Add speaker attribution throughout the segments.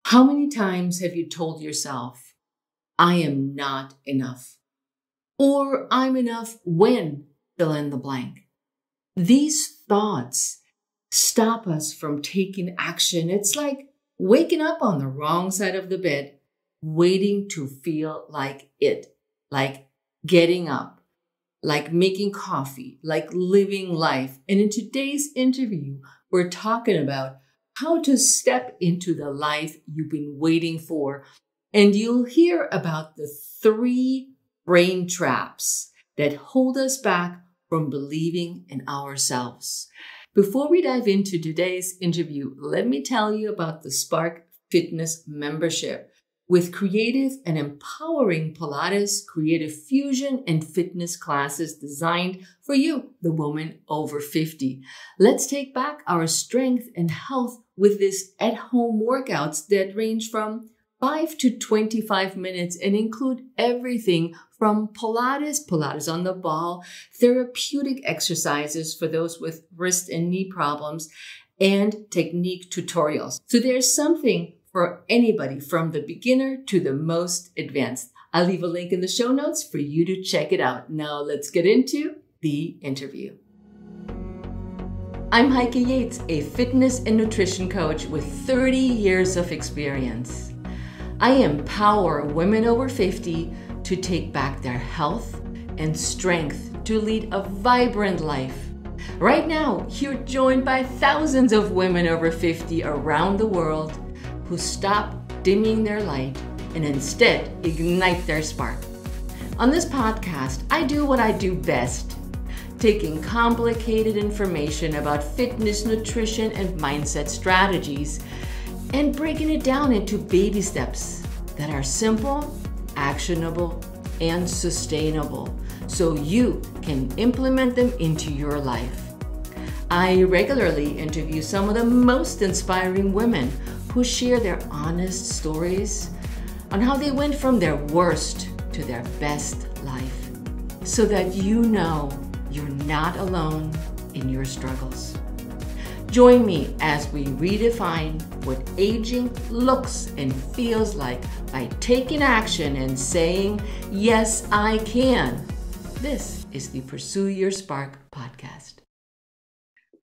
Speaker 1: How many times have you told yourself, I am not enough? Or I'm enough when fill in the blank? These thoughts stop us from taking action. It's like waking up on the wrong side of the bed, waiting to feel like it, like getting up, like making coffee, like living life. And in today's interview, we're talking about how to step into the life you've been waiting for. And you'll hear about the 3 brain traps that hold us back from believing in ourselves. Before we dive into today's interview, let me tell you about the Spark Fitness membership. With creative and empowering Pilates, creative fusion, and fitness classes designed for you, the woman over 50. Let's take back our strength and health with these at-home workouts that range from 5 to 25 minutes and include everything from Pilates on the ball, therapeutic exercises for those with wrist and knee problems, and technique tutorials. So there's something for anybody from the beginner to the most advanced. I'll leave a link in the show notes for you to check it out. Now let's get into the interview. I'm Heike Yates, a fitness and nutrition coach with 30 years of experience. I empower women over 50 to take back their health and strength to lead a vibrant life. Right now, you're joined by thousands of women over 50 around the world who stop dimming their light and instead ignite their spark. On this podcast, I do what I do best, taking complicated information about fitness, nutrition, and mindset strategies and breaking it down into baby steps that are simple, actionable, and sustainable so you can implement them into your life. I regularly interview some of the most inspiring women who share their honest stories on how they went from their worst to their best life, so that you know you're not alone in your struggles. Join me as we redefine what aging looks and feels like by taking action and saying, yes, I can. This is the Pursue Your Spark podcast.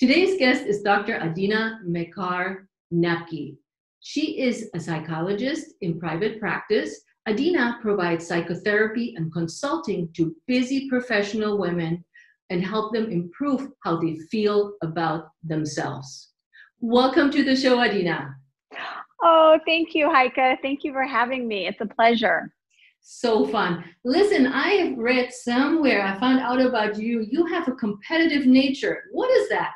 Speaker 1: Today's guest is Dr. Adina McGarr-Knabke. She is a psychologist in private practice. Adina provides psychotherapy and consulting to busy professional women and help them improve how they feel about themselves. Welcome to the show, Adina.
Speaker 2: Oh, thank you, Heike. Thank you for having me. It's a pleasure.
Speaker 1: So fun. Listen, I have read somewhere, I found out about you. You have a competitive nature. What is that?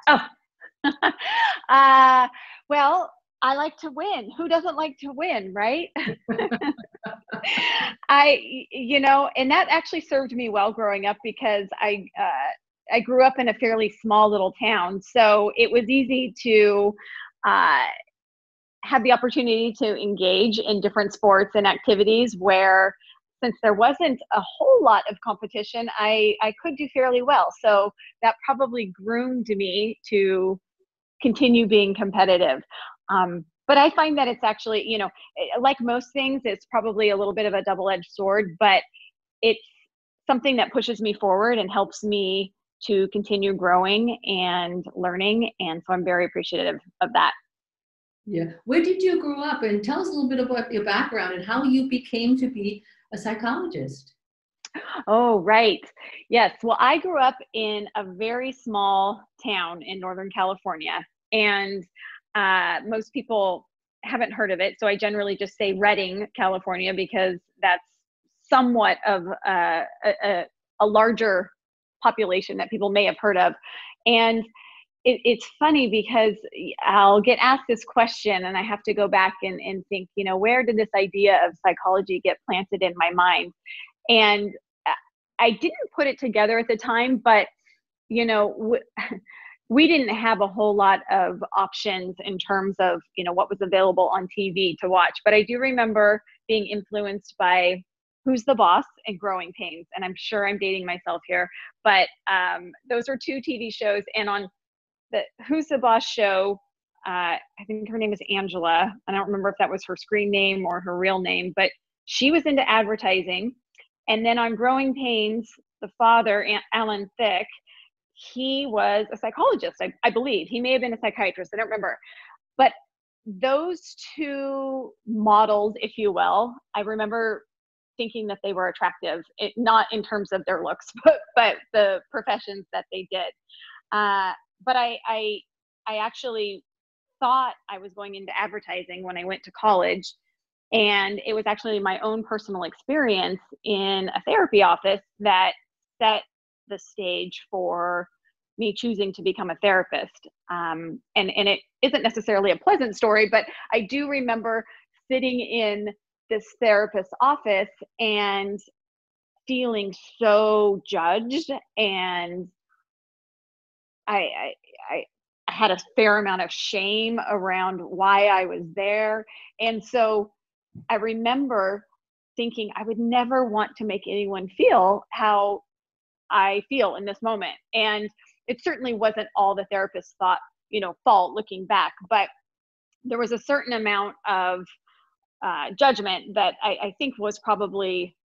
Speaker 2: Well, I like to win. Who doesn't like to win, right? And that actually served me well growing up because I grew up in a fairly small little town. So it was easy to have the opportunity to engage in different sports and activities where, since there wasn't a whole lot of competition, I could do fairly well. So that probably groomed me to continue being competitive. But I find that it's actually, like most things, it's probably a little bit of a double-edged sword, but it's something that pushes me forward and helps me to continue growing and learning. And so I'm very appreciative of that.
Speaker 1: Yeah. Where did you grow up? And tell us a little bit about your background and how you became to be a psychologist.
Speaker 2: Oh, right. Yes. Well, I grew up in a very small town in Northern California, and most people haven't heard of it. So I generally just say Redding, California, because that's somewhat of a larger population that people may have heard of. And it's funny because I'll get asked this question and I have to go back and think, where did this idea of psychology get planted in my mind? And I didn't put it together at the time, but, we didn't have a whole lot of options in terms of, what was available on TV to watch. But I do remember being influenced by Who's the Boss and Growing Pains. And I'm sure I'm dating myself here, but those are 2 TV shows. And on the Who's the Boss show, I think her name is Angela. I don't remember if that was her screen name or her real name, but she was into advertising. And then on Growing Pains, the father, Alan Thicke, he was a psychologist, I believe. He may have been a psychiatrist. I don't remember. But those two models, if you will, I remember thinking that they were attractive, not in terms of their looks, but the professions that they did. But I actually thought I was going into advertising when I went to college. And it was actually my own personal experience in a therapy office that set the stage for me choosing to become a therapist. And it isn't necessarily a pleasant story, but I do remember sitting in this therapist's office and feeling so judged, and I had a fair amount of shame around why I was there. And so I remember thinking I would never want to make anyone feel how I feel in this moment. And it certainly wasn't all the therapist's fault looking back, but there was a certain amount of judgment that I think was probably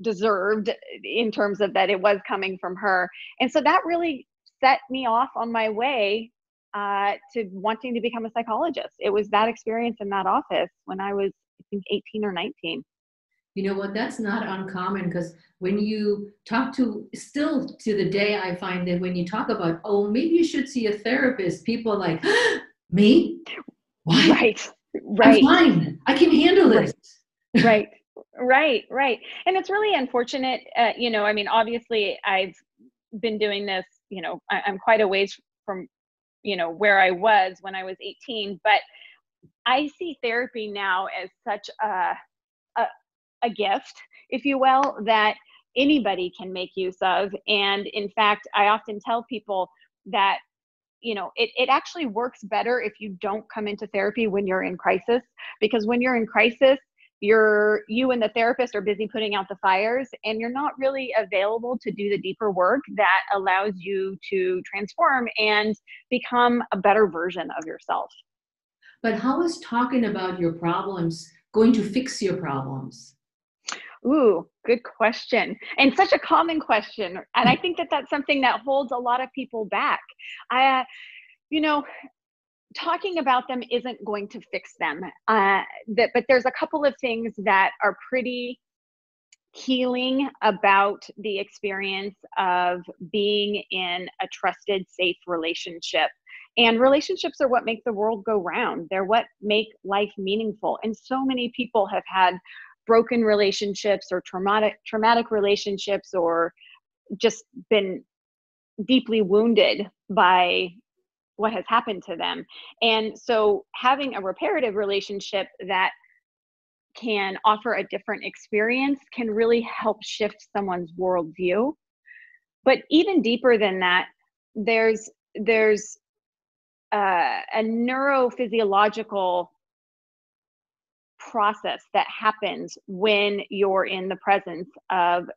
Speaker 2: deserved, in terms of that it was coming from her. And so that really set me off on my way to wanting to become a psychologist. It was that experience in that office when I was, I think, 18 or 19.
Speaker 1: You know what? That's not uncommon, because when you talk still to the day, I find that when you talk about, oh, maybe you should see a therapist, people are like, me? Why?
Speaker 2: Right.
Speaker 1: I'm fine. I can handle this.
Speaker 2: Right. And it's really unfortunate. Obviously I've been doing this, I'm quite a ways from, where I was when I was 18, but I see therapy now as such a gift, if you will, that anybody can make use of. And in fact, I often tell people that, it actually works better if you don't come into therapy when you're in crisis, because when you're in crisis, you and the therapist are busy putting out the fires, and you're not really available to do the deeper work that allows you to transform and become a better version of yourself.
Speaker 1: But how is talking about your problems going to fix your problems?
Speaker 2: Ooh, good question. And such a common question. And I think that that's something that holds a lot of people back. Talking about them isn't going to fix them. But there's a couple of things that are pretty healing about the experience of being in a trusted, safe relationship. And relationships are what make the world go round. They're what make life meaningful. And so many people have had broken relationships or traumatic relationships, or just been deeply wounded by what has happened to them. And so having a reparative relationship that can offer a different experience can really help shift someone's worldview. But even deeper than that, there's a neurophysiological process that happens when you're in the presence of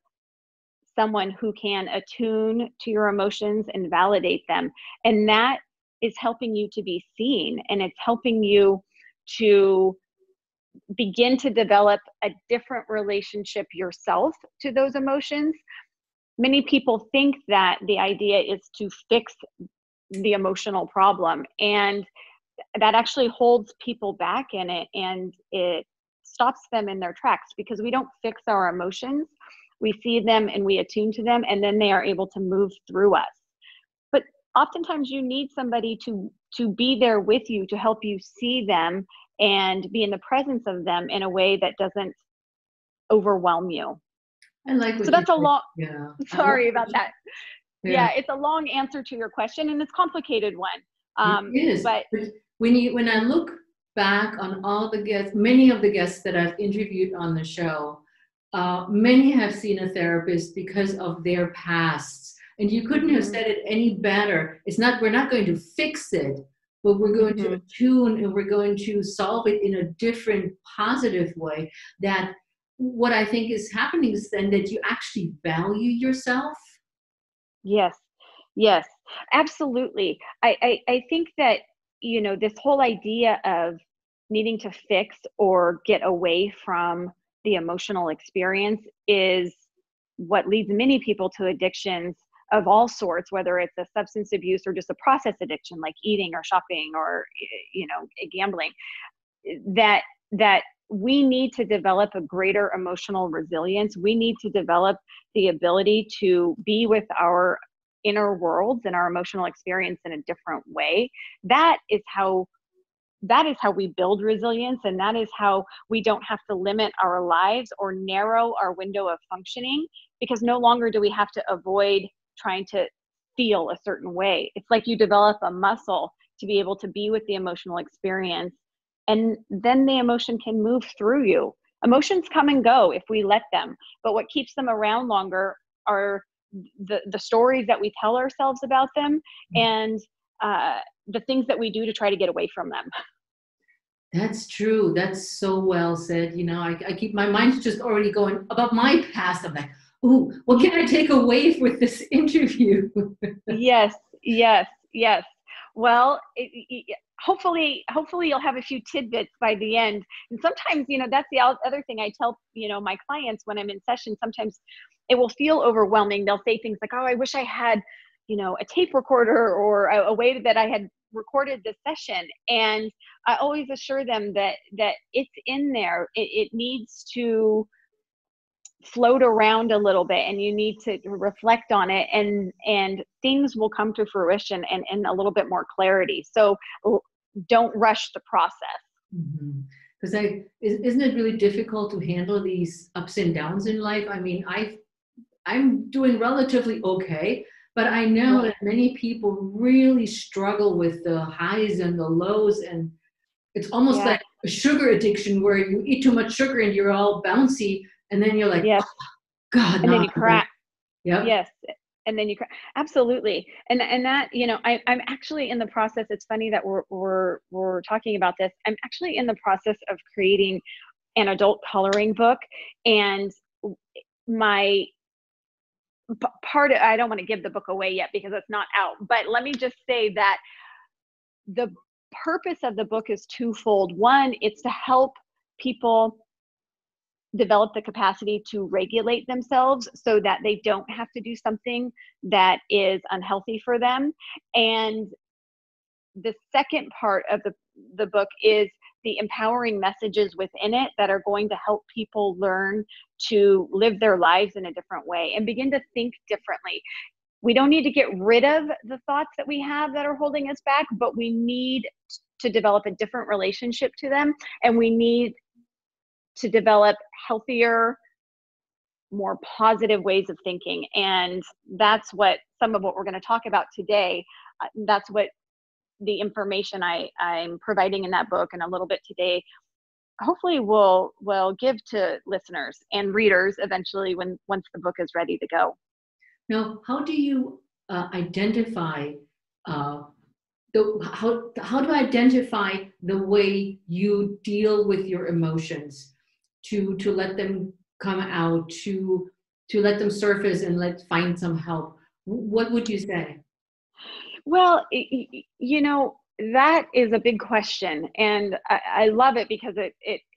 Speaker 2: someone who can attune to your emotions and validate them. And that is helping you to be seen, and it's helping you to begin to develop a different relationship yourself to those emotions. Many people think that the idea is to fix the emotional problem, and that actually holds people back in it, and it stops them in their tracks, because we don't fix our emotions. We see them and we attune to them, and then they are able to move through us. But oftentimes you need somebody to be there with you, to help you see them and be in the presence of them in a way that doesn't overwhelm you.
Speaker 1: I like what
Speaker 2: so that's a long,
Speaker 1: yeah.
Speaker 2: Sorry about that. Yeah, it's a long answer to your question, and it's a complicated one.
Speaker 1: It is. But when I look back on all the guests, many of the guests that I've interviewed on the show, many have seen a therapist because of their pasts. And you couldn't have said it any better. We're not going to fix it, but we're going to attune, and we're going to solve it in a different, positive way. That what I think is happening is then that you actually value yourself.
Speaker 2: Yes, absolutely. I think that, this whole idea of needing to fix or get away from the emotional experience is what leads many people to addictions of all sorts, whether it's a substance abuse or just a process addiction like eating or shopping or gambling. That we need to develop a greater emotional resilience. We need to develop the ability to be with our inner worlds and our emotional experience in a different way. That is how we build resilience, and that is how we don't have to limit our lives or narrow our window of functioning, because no longer do we have to avoid trying to feel a certain way. It's like you develop a muscle to be able to be with the emotional experience, and then the emotion can move through you. Emotions come and go if we let them, but what keeps them around longer are the stories that we tell ourselves about them, and the things that we do to try to get away from them.
Speaker 1: That's true. That's so well said. I keep my mind's just already going about my past. I'm like, ooh, what can I take away with this interview?
Speaker 2: Yes. Well, hopefully you'll have a few tidbits by the end. And sometimes, that's the other thing I tell, my clients when I'm in session. Sometimes it will feel overwhelming. They'll say things like, oh, I wish I had, a tape recorder or a way that I had recorded this session. And I always assure them that it's in there. It needs to float around a little bit, and you need to reflect on it, and things will come to fruition and a little bit more clarity. So don't rush the process.
Speaker 1: Because isn't it really difficult to handle these ups and downs in life? I mean, I'm doing relatively okay, but I know that many people really struggle with the highs and the lows, and it's almost like a sugar addiction where you eat too much sugar and you're all bouncy, and then you're like, oh, God,
Speaker 2: and then you crack.
Speaker 1: Yep.
Speaker 2: Yes. And then you crack. Absolutely. And that, I'm actually in the process. It's funny that we're talking about this. I'm actually in the process of creating an adult coloring book, and my I don't want to give the book away yet because it's not out, but let me just say that the purpose of the book is twofold. One, it's to help people develop the capacity to regulate themselves so that they don't have to do something that is unhealthy for them. And the second part of the book is the empowering messages within it that are going to help people learn to live their lives in a different way and begin to think differently. We don't need to get rid of the thoughts that we have that are holding us back, but we need to develop a different relationship to them, and we need to develop healthier, more positive ways of thinking. And that's what some of what we're going to talk about today. That's what the information I'm providing in that book and a little bit today hopefully will give to listeners and readers eventually once the book is ready to go.
Speaker 1: Now, how do you identify how to identify the way you deal with your emotions, to let them come out, to let them surface and find some help? What would you say?
Speaker 2: Well, that is a big question, and I love it because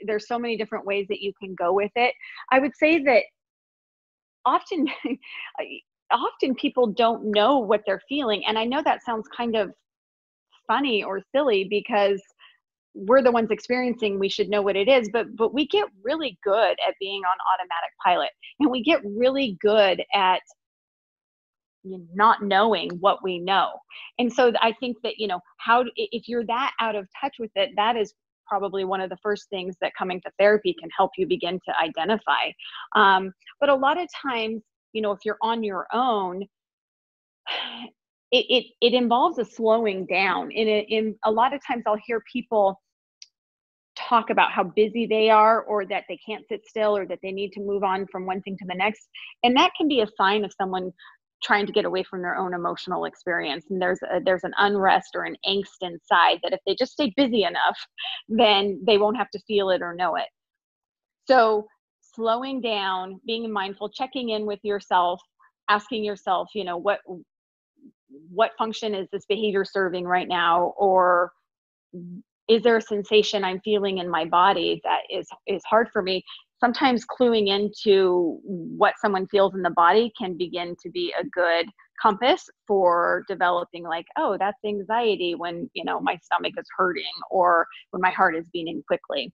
Speaker 2: there's so many different ways that you can go with it. I would say that often people don't know what they're feeling, and I know that sounds kind of funny or silly because we're the ones experiencing, we should know what it is, but we get really good at being on automatic pilot, and we get really good at not knowing what we know. And so I think that, if you're that out of touch with it, that is probably one of the first things that coming to therapy can help you begin to identify. But a lot of times, if you're on your own, it involves a slowing down. In a lot of times I'll hear people talk about how busy they are, or that they can't sit still, or that they need to move on from one thing to the next. And that can be a sign of someone trying to get away from their own emotional experience. And there's an unrest or an angst inside that if they just stay busy enough, then they won't have to feel it or know it. So slowing down, being mindful, checking in with yourself, asking yourself, what function is this behavior serving right now? Or is there a sensation I'm feeling in my body that is hard for me? Sometimes cluing into what someone feels in the body can begin to be a good compass for developing, like, oh, that's anxiety when, my stomach is hurting or when my heart is beating quickly.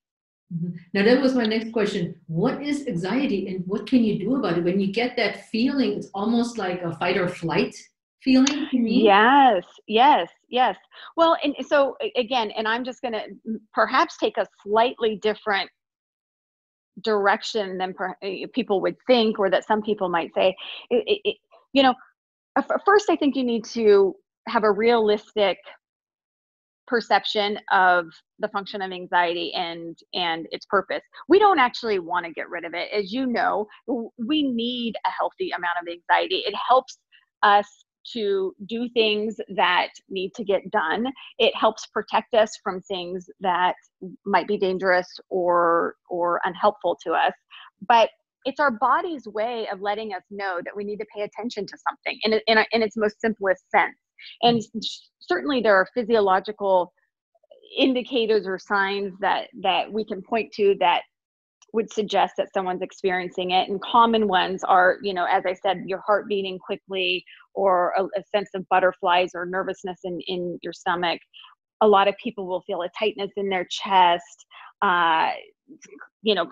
Speaker 1: Now, that was my next question. What is anxiety and what can you do about it? When you get that feeling, it's almost like a fight or flight feeling to me.
Speaker 2: Yes, yes, yes. Well, and so again, and I'm just going to perhaps take a slightly different direction than people would think, or that some people might say. First, I think you need to have a realistic perception of the function of anxiety and its purpose. We don't actually want to get rid of it. As you know, we need a healthy amount of anxiety. It helps us to do things that need to get done. It helps protect us from things that might be dangerous or unhelpful to us. But it's our body's way of letting us know that we need to pay attention to something in its most simplest sense. And certainly there are physiological indicators or signs that we can point to that would suggest that someone's experiencing it. And common ones are, as I said, your heart beating quickly, or a sense of butterflies or nervousness in your stomach. A lot of people will feel a tightness in their chest,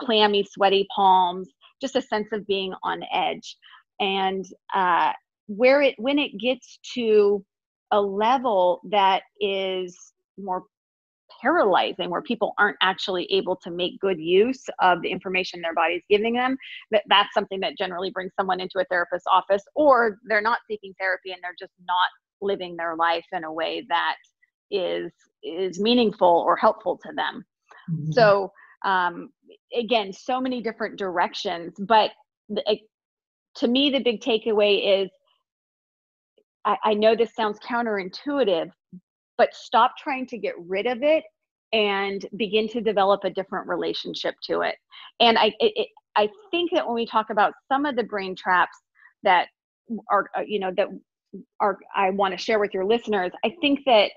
Speaker 2: clammy, sweaty palms, just a sense of being on edge. And when it gets to a level that is more paralyzing, where people aren't actually able to make good use of the information their body's giving them, that's something that generally brings someone into a therapist's office, or they're not seeking therapy and they're just not living their life in a way that is meaningful or helpful to them. Mm-hmm. So again, so many different directions, but to me, the big takeaway is, I know this sounds counterintuitive, but stop trying to get rid of it and begin to develop a different relationship to it. And I think that when we talk about some of the brain traps that I want to share with your listeners, I think that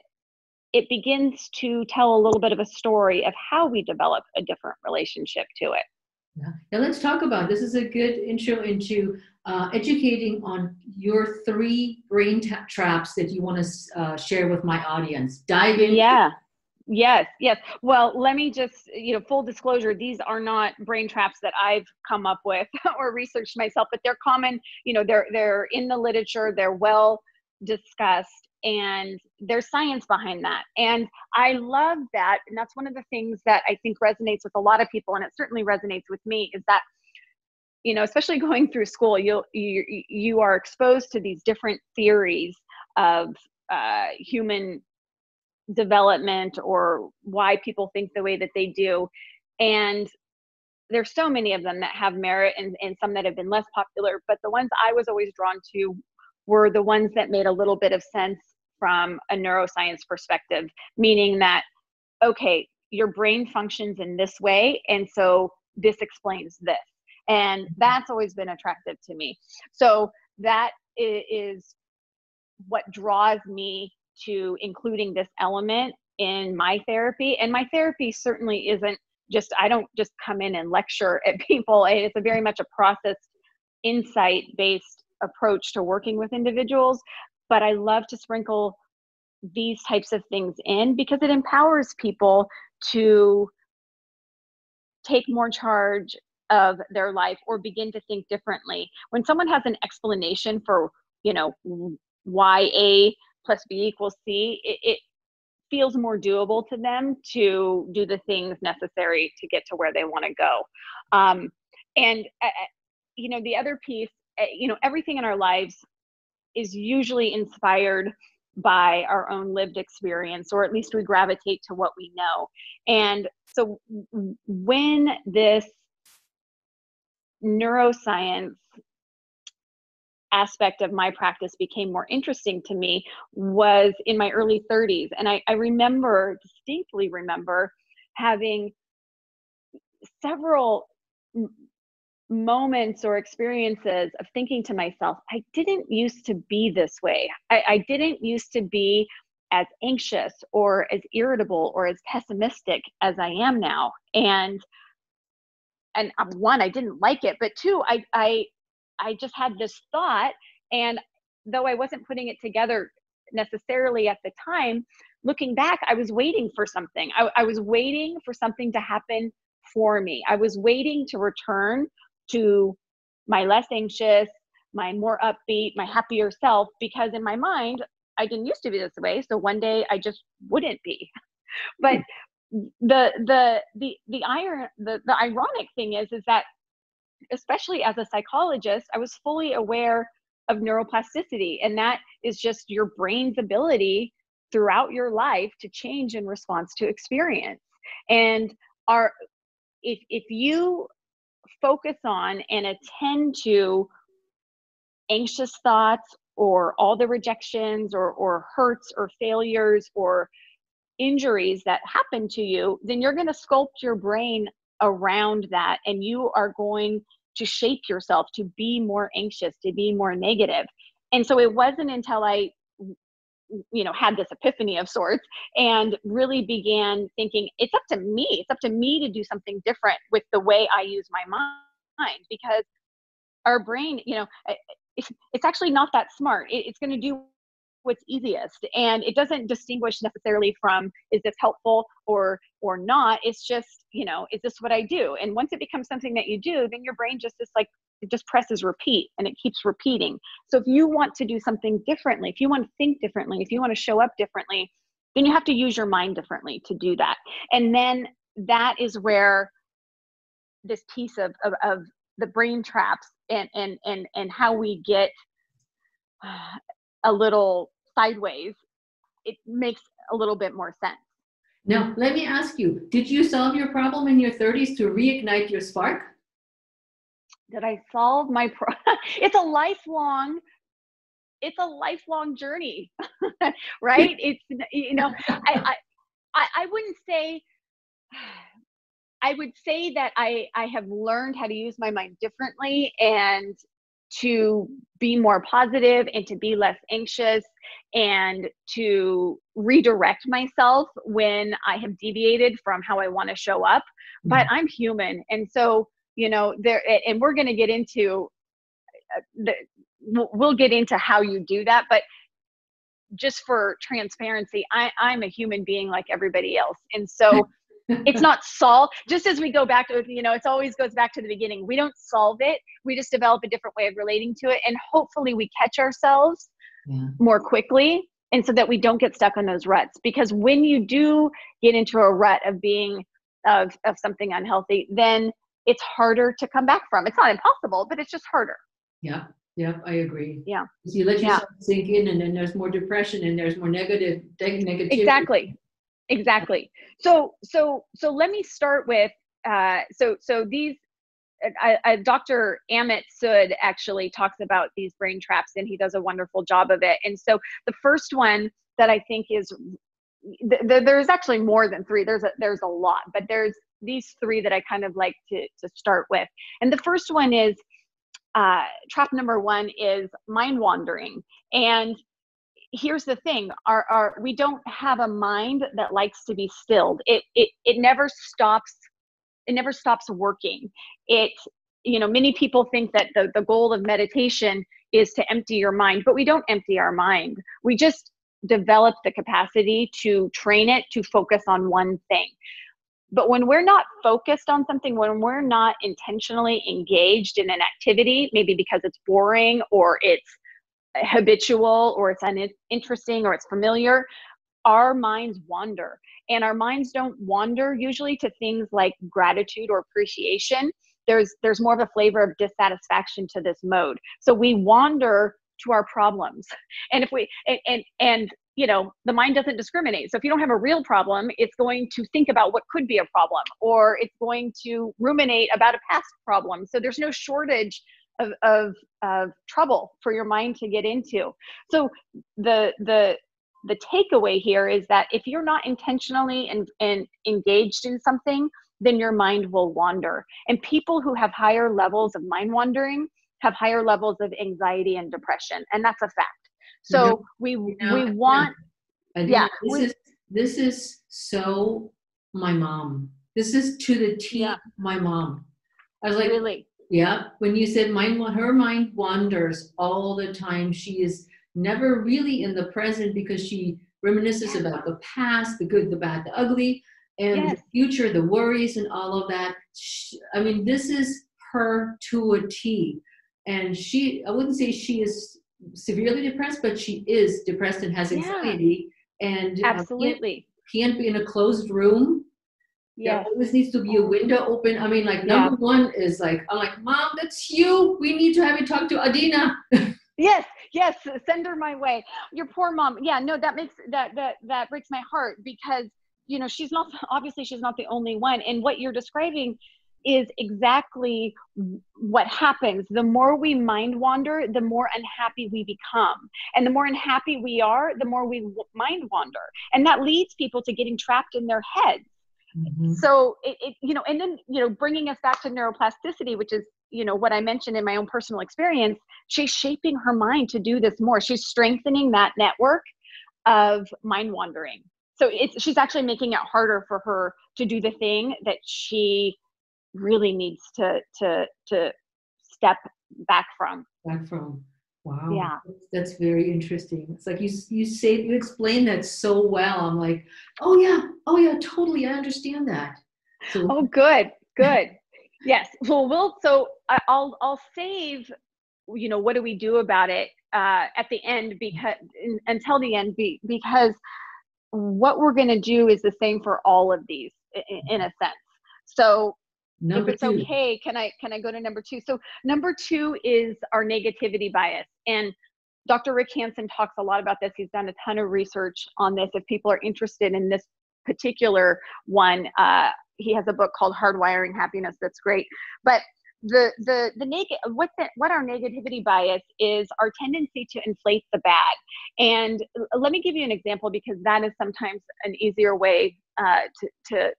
Speaker 2: it begins to tell a little bit of a story of how we develop a different relationship to it.
Speaker 1: Yeah. Now let's talk about, this is a good intro into educating on your 3 brain traps that you want to share with my audience. Dive in.
Speaker 2: Yeah. Yes. Well, let me just, full disclosure, these are not brain traps that I've come up with or researched myself, but they're common, they're in the literature, they're well discussed, and there's science behind that. And I love that. And that's one of the things that I think resonates with a lot of people. And it certainly resonates with me, is that, especially going through school, you are exposed to these different theories of human development, or why people think the way that they do. And there's so many of them that have merit, and some that have been less popular. But the ones I was always drawn to were the ones that made a little bit of sense from a neuroscience perspective, meaning that, okay, your brain functions in this way, and so this explains this. And that's always been attractive to me. So that is what draws me to including this element in my therapy. And my therapy certainly isn't just, I don't just come in and lecture at people. It's a very much a process, insight-based approach to working with individuals. But I love to sprinkle these types of things in, because it empowers people to take more charge of their life, or begin to think differently. When someone has an explanation for, why A plus B equals C, it feels more doable to them to do the things necessary to get to where they want to go. And the other piece, everything in our lives is usually inspired by our own lived experience, or at least we gravitate to what we know. And so when this neuroscience aspect of my practice became more interesting to me was in my early 30s. And I distinctly remember having several moments or experiences of thinking to myself, I didn't used to be this way. I didn't used to be as anxious or as irritable or as pessimistic as I am now. And one, I didn't like it, but two, I just had this thought, and though I wasn't putting it together necessarily at the time, looking back, I was waiting for something. I was waiting for something to happen for me. I was waiting to return to my less anxious, my more upbeat, my happier self, because in my mind, I didn't used to be this way. So one day I just wouldn't be. But the ironic thing is that, especially as a psychologist, I was fully aware of neuroplasticity, and that is just your brain's ability throughout your life to change in response to experience. And if you focus on and attend to anxious thoughts, or all the rejections, or hurts, or failures, or injuries that happen to you, then you're going to sculpt your brain around that, and you are going to shape yourself to be more anxious, to be more negative. And so it wasn't until I had this epiphany of sorts and really began thinking, it's up to me to do something different with the way I use my mind, because our brain, it's actually not that smart. It's going to do what's easiest, and it doesn't distinguish necessarily from, is this helpful or not. It's just, is this what I do? And once it becomes something that you do, then your brain just is like, it just presses repeat, and it keeps repeating. So if you want to do something differently, if you want to think differently, if you want to show up differently, then you have to use your mind differently to do that. And then that is where this piece of the brain traps and how we get a little sideways, it makes a little bit more sense.
Speaker 1: Now, let me ask you, did you solve your problem in your 30s to reignite your spark?
Speaker 2: Did I solve my It's a lifelong journey, right? It's, I wouldn't say, I would say that I have learned how to use my mind differently, and to be more positive, and to be less anxious, and to redirect myself when I have deviated from how I want to show up. Mm-hmm. But I'm human. And so, and we're going to get into we'll get into how you do that. But just for transparency, I'm a human being like everybody else. And so it's not solved. Just as we go back to, it always goes back to the beginning. We don't solve it. We just develop a different way of relating to it. And hopefully we catch ourselves more quickly, and so that we don't get stuck on those ruts. Because when you do get into a rut of being of something unhealthy, then it's harder to come back from. It's not impossible, but it's just harder.
Speaker 1: Yeah. Yeah, I agree.
Speaker 2: Yeah.
Speaker 1: So you let yourself sink in, and then there's more depression, and there's more negativity.
Speaker 2: Exactly. So let me start with, so these, Dr. Amit Sud actually talks about these brain traps, and he does a wonderful job of it. And so the first one that I think is, there's actually more than three. There's a lot, but there's these three that I kind of like to start with. And the first one is, trap number one is mind wandering. And here's the thing, we don't have a mind that likes to be stilled. It never stops. It never stops working. Many people think that the goal of meditation is to empty your mind, but we don't empty our mind. We just develop the capacity to train it to focus on one thing. But when we're not focused on something, when we're not intentionally engaged in an activity, maybe because it's boring, or it's habitual, or it's uninteresting, or it's familiar, our minds wander. And our minds don't wander usually to things like gratitude or appreciation. There's more of a flavor of dissatisfaction to this mode. So we wander to our problems. And if we, and the mind doesn't discriminate. So if you don't have a real problem, it's going to think about what could be a problem, or it's going to ruminate about a past problem. So there's no shortage of trouble for your mind to get into. So the takeaway here is that if you're not intentionally and engaged in something, then your mind will wander. And people who have higher levels of mind wandering have higher levels of anxiety and depression. And that's a fact. So we want
Speaker 1: Adina,
Speaker 2: Yeah.
Speaker 1: this is so my mom. This is to the T
Speaker 2: Yeah.
Speaker 1: my mom. I was like,
Speaker 2: Really.
Speaker 1: yeah, when you said her mind wanders all the time. She is never really in the present because she reminisces
Speaker 2: Yes.
Speaker 1: about the past, the good, the bad, the ugly, and the
Speaker 2: Yes.
Speaker 1: future, the worries, and all of that. I mean, this is her to a T. And I wouldn't say she is severely depressed, but she is depressed and has
Speaker 2: Yeah.
Speaker 1: anxiety and
Speaker 2: Absolutely.
Speaker 1: can't be in a closed room. There
Speaker 2: Yes.
Speaker 1: always needs to be a
Speaker 2: Oh,
Speaker 1: window open. I mean, like
Speaker 2: yeah.
Speaker 1: number one is like, I'm like, Mom, that's you. We need to have you talk to Adina.
Speaker 2: Yes, yes, send her my way. Your poor mom. Yeah, no, that makes that breaks my heart because she's not, obviously she's not the only one. And what you're describing is exactly what happens. The more we mind wander, the more unhappy we become. And the more unhappy we are, the more we mind wander. And that leads people to getting trapped in their heads.
Speaker 1: Mm-hmm.
Speaker 2: So and then, bringing us back to neuroplasticity, which is, what I mentioned in my own personal experience, she's shaping her mind to do this more. She's strengthening that network of mind wandering. So she's actually making it harder for her to do the thing that she really needs to step back from.
Speaker 1: Back from, wow,
Speaker 2: Yeah.
Speaker 1: that's very interesting. It's like you explain that so well. I'm like, oh yeah, totally, I understand that. So
Speaker 2: Oh, good, good. Yes. Well, so I'll save, what do we do about it at the end, because until the end, because what we're going to do is the same for all of these in a sense. So if
Speaker 1: number
Speaker 2: it's
Speaker 1: two.
Speaker 2: okay, can I go to number two? So number two is our negativity bias. And Dr. Rick Hansen talks a lot about this. He's done a ton of research on this. If people are interested in this particular one, he has a book called Hardwiring Happiness. That's great. But what our negativity bias is, our tendency to inflate the bad. And let me give you an example, because that is sometimes an easier way to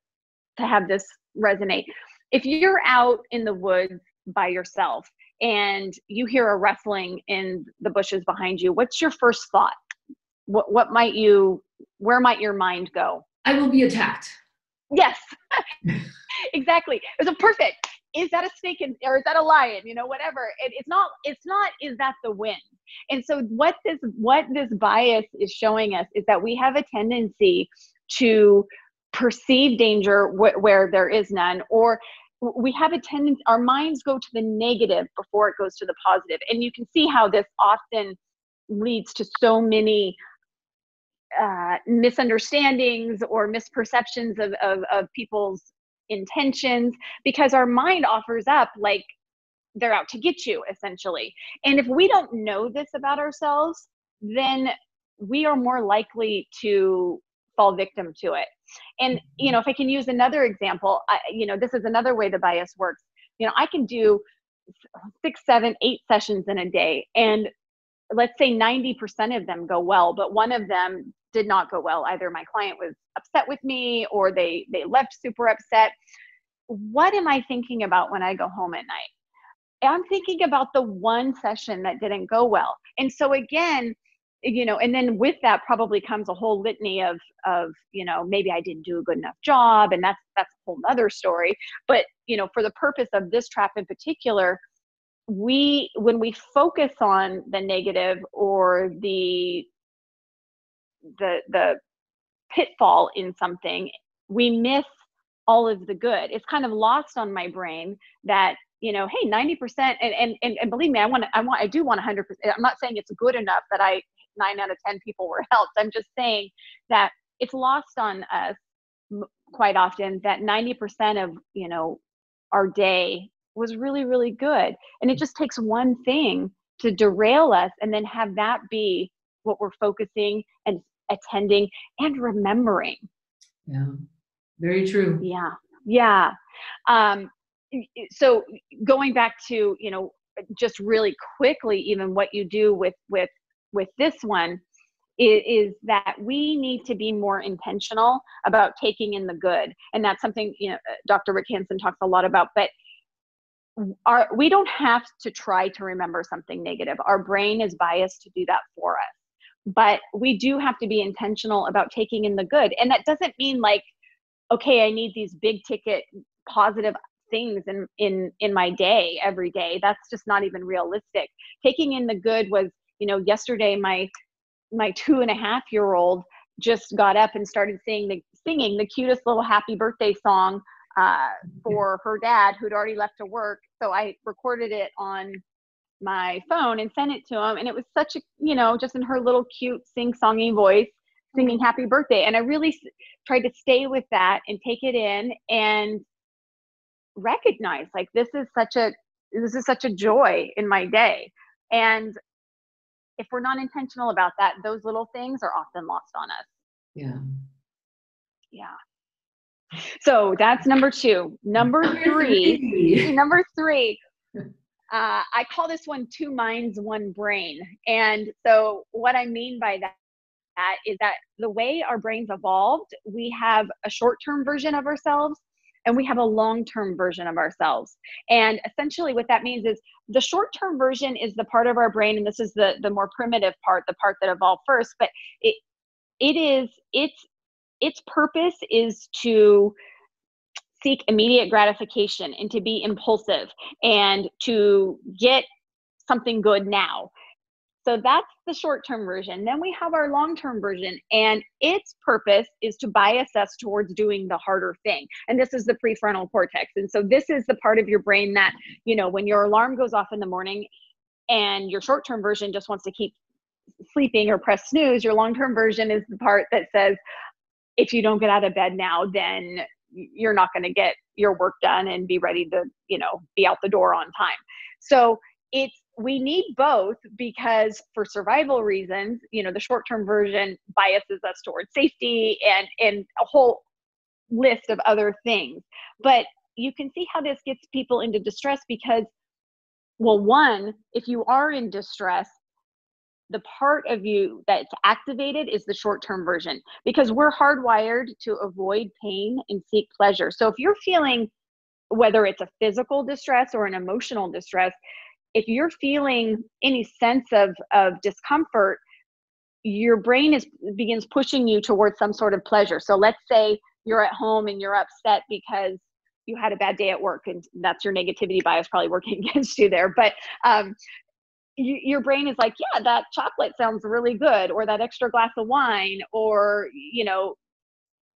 Speaker 2: have this resonate. If you're out in the woods by yourself and you hear a rustling in the bushes behind you, what's your first thought? Where might your mind go?
Speaker 1: I will be attacked.
Speaker 2: Yes, exactly. It's a perfect. Is that a snake or is that a lion? Whatever. It's not, is that the wind? And so what this bias is showing us is that we have a tendency to perceive danger where there is none, or we have a tendency, our minds go to the negative before it goes to the positive. And you can see how this often leads to so many misunderstandings or misperceptions of people's intentions, because our mind offers up like they're out to get you, essentially. And if we don't know this about ourselves, then we are more likely to fall victim to it. And if I can use another example, this is another way the bias works. I can do 6, 7, 8 sessions in a day, and let's say 90% of them go well, but one of them did not go well. Either my client was upset with me or they left super upset. What am I thinking about when I go home at night? I'm thinking about the one session that didn't go well. And so again, and then with that probably comes a whole litany of maybe I didn't do a good enough job, and that's a whole nother story. But for the purpose of this trap in particular, when we focus on the negative or the pitfall in something, we miss all of the good. It's kind of lost on my brain that, hey, 90%, and believe me, I do want 100%. I'm not saying it's good enough that 9 out of 10 people were helped. I'm just saying that it's lost on us quite often that 90% of, our day was really, really good. And it just takes one thing to derail us, and then have that be what we're focusing and attending and remembering.
Speaker 1: Yeah, very true.
Speaker 2: Yeah. Yeah. So going back to, just really quickly, even what you do with this one is that we need to be more intentional about taking in the good. And that's something, Dr. Rick Hansen talks a lot about, but we don't have to try to remember something negative. Our brain is biased to do that for us. but we do have to be intentional about taking in the good. And that doesn't mean like, okay, I need these big ticket positive things in my day every day. That's just not even realistic. Taking in the good was, yesterday my 2.5-year-old just got up and started singing the cutest little happy birthday song for her dad, who'd already left to work. So I recorded it on my phone and sent it to him. And it was such a, just in her little cute sing-songy voice, singing happy birthday. And I really tried to stay with that and take it in and recognize like, this is such a joy in my day. And if we're not intentional about that, those little things are often lost on us.
Speaker 1: Yeah.
Speaker 2: Yeah. So that's number 2. Number three. I call this one 2 minds, 1 brain. And so what I mean by that is that the way our brains evolved, we have a short-term version of ourselves and we have a long-term version of ourselves. And essentially what that means is the short-term version is the part of our brain, and this is the more primitive part, the part that evolved first, but its purpose is to seek immediate gratification and to be impulsive and to get something good now. So that's the short-term version. Then we have our long-term version, and its purpose is to bias us towards doing the harder thing. And this is the prefrontal cortex. And so this is the part of your brain that, when your alarm goes off in the morning and your short-term version just wants to keep sleeping or press snooze, your long-term version is the part that says, if you don't get out of bed now, then you're not going to get your work done and be ready to, be out the door on time. So we need both, because for survival reasons, the short-term version biases us towards safety and a whole list of other things. But you can see how this gets people into distress because, well, one, if you are in distress, the part of you that's activated is the short-term version, because we're hardwired to avoid pain and seek pleasure. So if you're feeling, whether it's a physical distress or an emotional distress, if you're feeling any sense of discomfort, your brain begins pushing you towards some sort of pleasure. So let's say you're at home and you're upset because you had a bad day at work, and that's your negativity bias probably working against you there. But your brain is like, yeah, that chocolate sounds really good, or that extra glass of wine, or,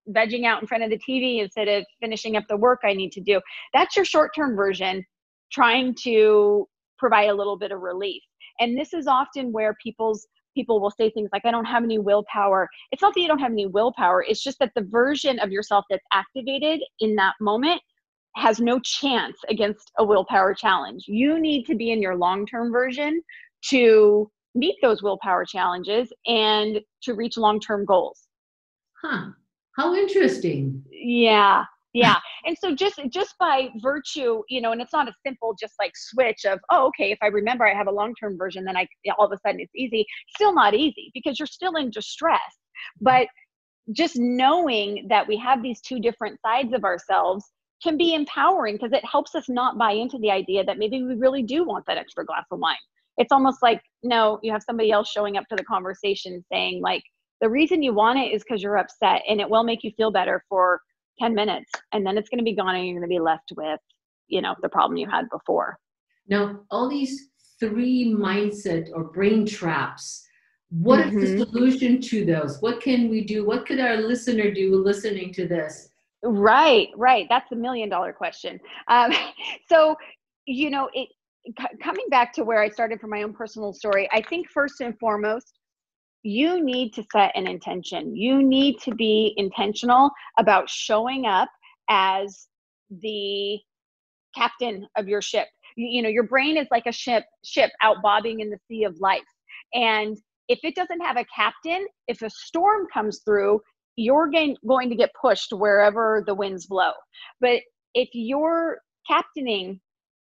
Speaker 2: vegging out in front of the TV instead of finishing up the work I need to do. That's your short-term version trying to provide a little bit of relief. And this is often where people will say things like, I don't have any willpower. It's not that you don't have any willpower. It's just that the version of yourself that's activated in that moment has no chance against a willpower challenge. You need to be in your long-term version to meet those willpower challenges and to reach long-term goals.
Speaker 1: Huh. How interesting.
Speaker 2: Yeah. Yeah. And so just by virtue, and it's not a simple, just like switch of, oh, okay, if I remember I have a long-term version, then all of a sudden it's easy. Still not easy because you're still in distress. But just knowing that we have these 2 different sides of ourselves can be empowering, because it helps us not buy into the idea that maybe we really do want that extra glass of wine. It's almost like, no, you have somebody else showing up to the conversation saying like, the reason you want it is because you're upset, and it will make you feel better for 10 minutes. And then it's going to be gone, and you're going to be left with, the problem you had before.
Speaker 1: Now, all these 3 mindset or brain traps, what is the solution to those? What can we do? What could our listener do listening to this?
Speaker 2: Right. That's the $1 million question. So, coming back to where I started from my own personal story, I think first and foremost, you need to set an intention. You need to be intentional about showing up as the captain of your ship. Your brain is like a ship out bobbing in the sea of life. And if it doesn't have a captain, if a storm comes through, you're going to get pushed wherever the winds blow. But if you're captaining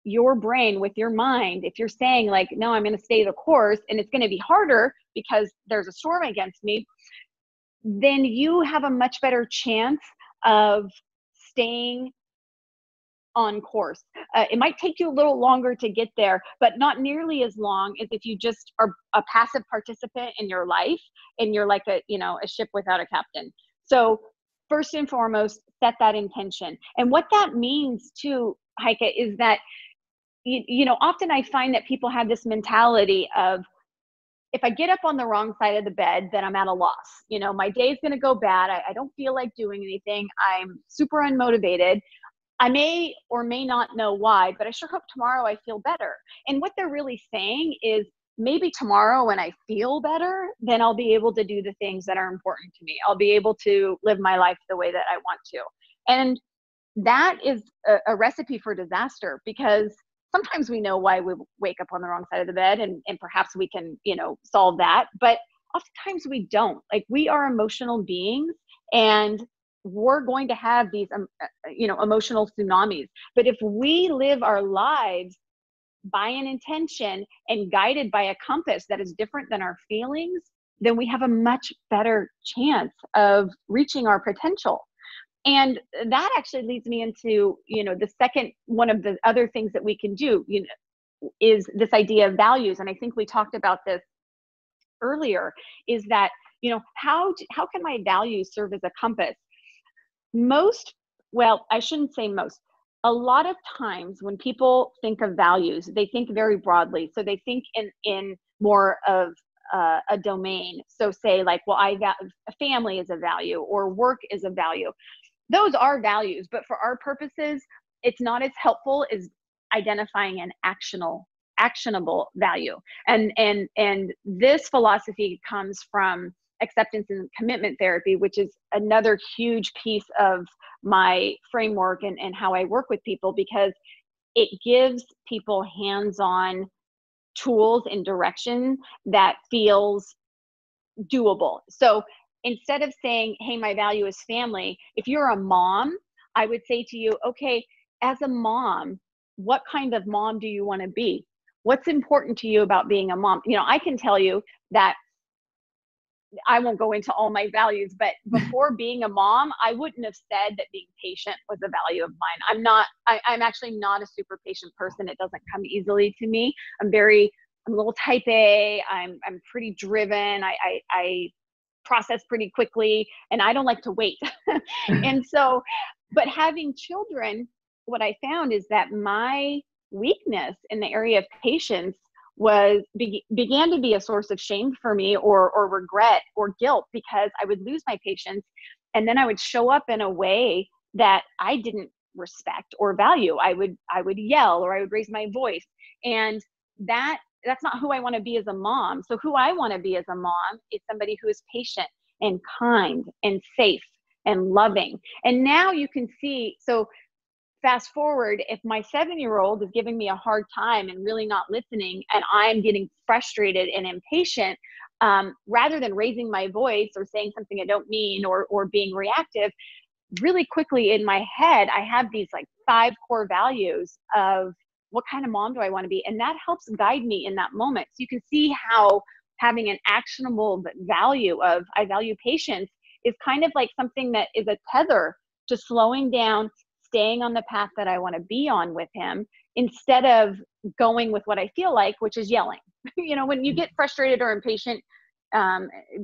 Speaker 2: your brain with your mind, if you're saying like, no, I'm going to stay the course and it's going to be harder because there's a storm against me, then you have a much better chance of staying on course. It might take you a little longer to get there, but not nearly as long as if you just are a passive participant in your life and you're like a ship without a captain. So first and foremost, set that intention. And what that means too, Heike, is that, often I find that people have this mentality of, if I get up on the wrong side of the bed, then I'm at a loss. My day's going to go bad. I don't feel like doing anything. I'm super unmotivated. I may or may not know why, but I sure hope tomorrow I feel better. And what they're really saying is, maybe tomorrow when I feel better, then I'll be able to do the things that are important to me. I'll be able to live my life the way that I want to. And that is a recipe for disaster, because sometimes we know why we wake up on the wrong side of the bed, and perhaps we can, solve that. But oftentimes we don't. Like, we are emotional beings, and we're going to have these, emotional tsunamis. But if we live our lives by an intention and guided by a compass that is different than our feelings, then we have a much better chance of reaching our potential. And that actually leads me into, the second one of the other things that we can do, is this idea of values. And I think we talked about this earlier, is that, how can my values serve as a compass? I shouldn't say most. A lot of times when people think of values, they think very broadly. So they think in more of a domain. So say like, well, a family is a value, or work is a value. Those are values, but for our purposes, it's not as helpful as identifying an actionable value. And this philosophy comes from acceptance and commitment therapy, which is another huge piece of my framework and how I work with people, because it gives people hands-on tools and direction that feels doable. So instead of saying, hey, my value is family, if you're a mom, I would say to you, okay, as a mom, what kind of mom do you want to be? What's important to you about being a mom? I can tell you that I won't go into all my values, but before being a mom, I wouldn't have said that being patient was a value of mine. I'm actually not a super patient person. It doesn't come easily to me. I'm a little type A. I'm pretty driven. I process pretty quickly, and I don't like to wait. And so, but having children, what I found is that my weakness in the area of patience began to be a source of shame for me, or regret or guilt, because I would lose my patience, and then I would show up in a way that I didn't respect or value. I would yell, or I would raise my voice, and that's not who I want to be as a mom. So who I want to be as a mom is somebody who is patient and kind and safe and loving. And now you can see, so fast forward, if my 7-year-old is giving me a hard time and really not listening, and I'm getting frustrated and impatient, rather than raising my voice or saying something I don't mean, or being reactive, really quickly in my head, I have these like 5 core values of what kind of mom do I want to be? And that helps guide me in that moment. So you can see how having an actionable value of I value patience is kind of like something that is a tether to slowing down, staying on the path that I want to be on with him, instead of going with what I feel like, which is yelling. When you get frustrated or impatient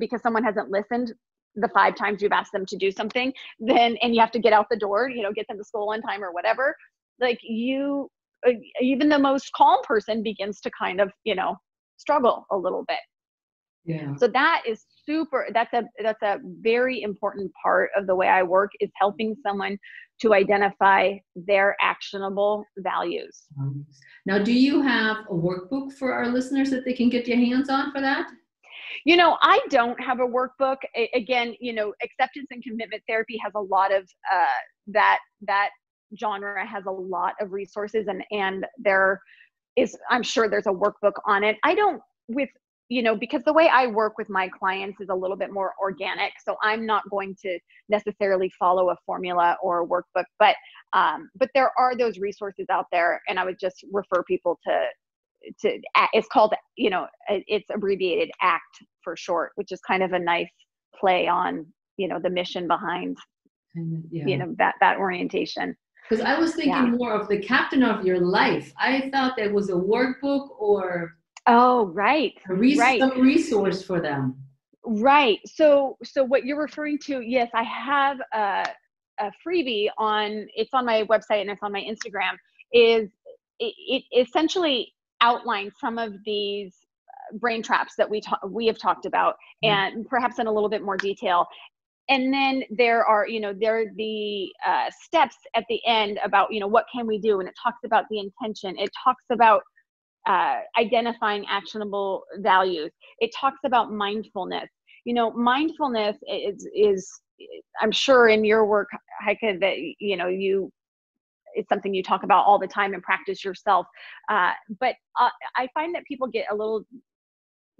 Speaker 2: because someone hasn't listened the 5 times you've asked them to do something, and you have to get out the door, get them to school on time or whatever, like even the most calm person begins to kind of, struggle a little bit.
Speaker 1: Yeah.
Speaker 2: So that's a very important part of the way I work, is helping someone to identify their actionable values.
Speaker 1: Now, do you have a workbook for our listeners that they can get their hands on for that?
Speaker 2: I don't have a workbook. Again, acceptance and commitment therapy has a lot of that genre has a lot of resources, and I'm sure there's a workbook on it. I don't because the way I work with my clients is a little bit more organic. So I'm not going to necessarily follow a formula or a workbook, but there are those resources out there, and I would just refer people to it's called, it's abbreviated ACT for short, which is kind of a nice play on, the mission behind, that orientation.
Speaker 1: Because I was thinking more of the captain of your life. I thought that was a workbook or
Speaker 2: right.
Speaker 1: some resource for them.
Speaker 2: Right. So what you're referring to, yes, I have a freebie it's on my website and it's on my Instagram, it essentially outlines some of these brain traps that we have talked about, and perhaps in a little bit more detail. And then there are the steps at the end about, what can we do? And it talks about the intention. It talks about identifying actionable values. It talks about mindfulness. Mindfulness is I'm sure in your work, Heike, that, it's something you talk about all the time and practice yourself. But I find that people get a little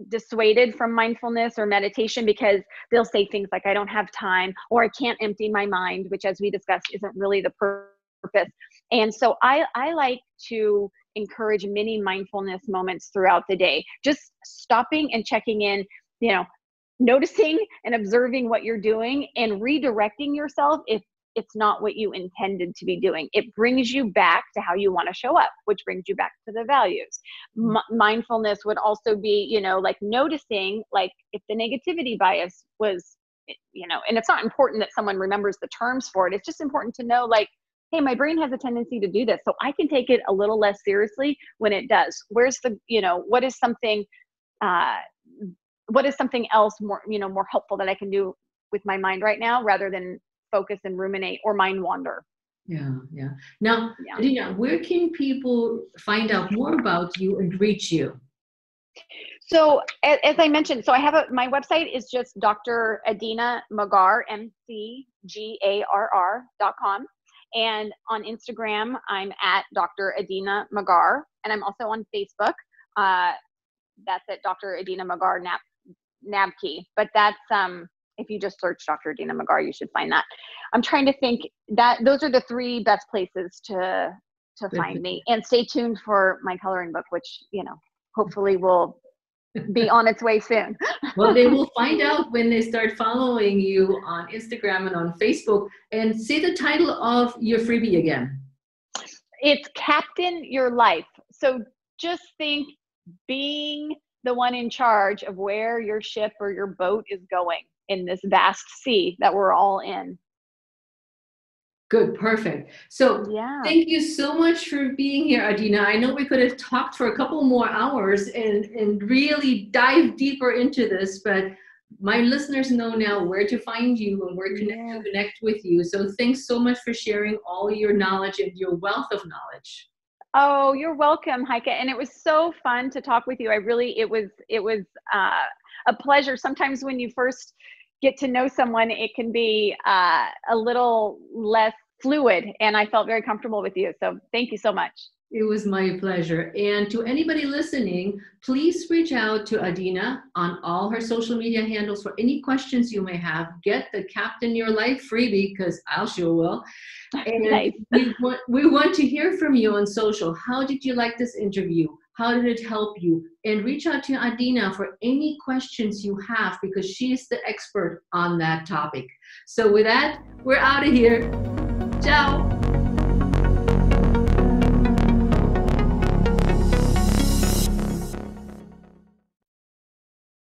Speaker 2: dissuaded from mindfulness or meditation because they'll say things like, I don't have time, or I can't empty my mind, which, as we discussed, isn't really the purpose. And so I like to encourage many mindfulness moments throughout the day, just stopping and checking in, noticing and observing what you're doing and redirecting yourself if it's not what you intended to be doing. It brings you back to how you want to show up, which brings you back to the values. Mindfulness would also be, like noticing, like if the negativity bias was, and it's not important that someone remembers the terms for it. It's just important to know, like, hey, my brain has a tendency to do this, so I can take it a little less seriously when it does. Where's the, what is something else more, more helpful that I can do with my mind right now, rather than focus and ruminate or mind wander.
Speaker 1: Yeah. Now, Adina, where can people find out more about you and reach you?
Speaker 2: So as I mentioned, so I have my website is just Dr. Adina McGarr, McGarr.com. And on Instagram, I'm at Dr. Adina McGarr. And I'm also on Facebook. That's at Dr. Adina McGarr-Knabke. But that's, if you just search Dr. Adina McGarr, you should find that. I'm trying to think that those are the three best places to find me. And stay tuned for my coloring book, which, hopefully will be on its way soon.
Speaker 1: Well, they will find out when they start following you on Instagram and on Facebook. And say the title of your freebie again.
Speaker 2: It's Captain Your Life. So just think being the one in charge of where your ship or your boat is going in this vast sea that we're all in.
Speaker 1: Good, perfect. So thank you so much for being here, Adina. I know we could have talked for a couple more hours and really dive deeper into this, but my listeners know now where to find you and where to connect with you. So thanks so much for sharing all your knowledge and your wealth of knowledge.
Speaker 2: Oh, you're welcome, Heike. And it was so fun to talk with you. It was a pleasure. Sometimes when you first get to know someone, it can be a little less fluid, and I felt very comfortable with you. So thank you so much.
Speaker 1: It was my pleasure. And to anybody listening, please reach out to Adina on all her social media handles for any questions you may have. Get the Captain Your Life freebie, because I'll sure will. And
Speaker 2: nice.
Speaker 1: we want to hear from you on social. How did you like this interview? How did it help you? And reach out to Adina for any questions you have, because she's the expert on that topic. So with that, we're out of here. Ciao.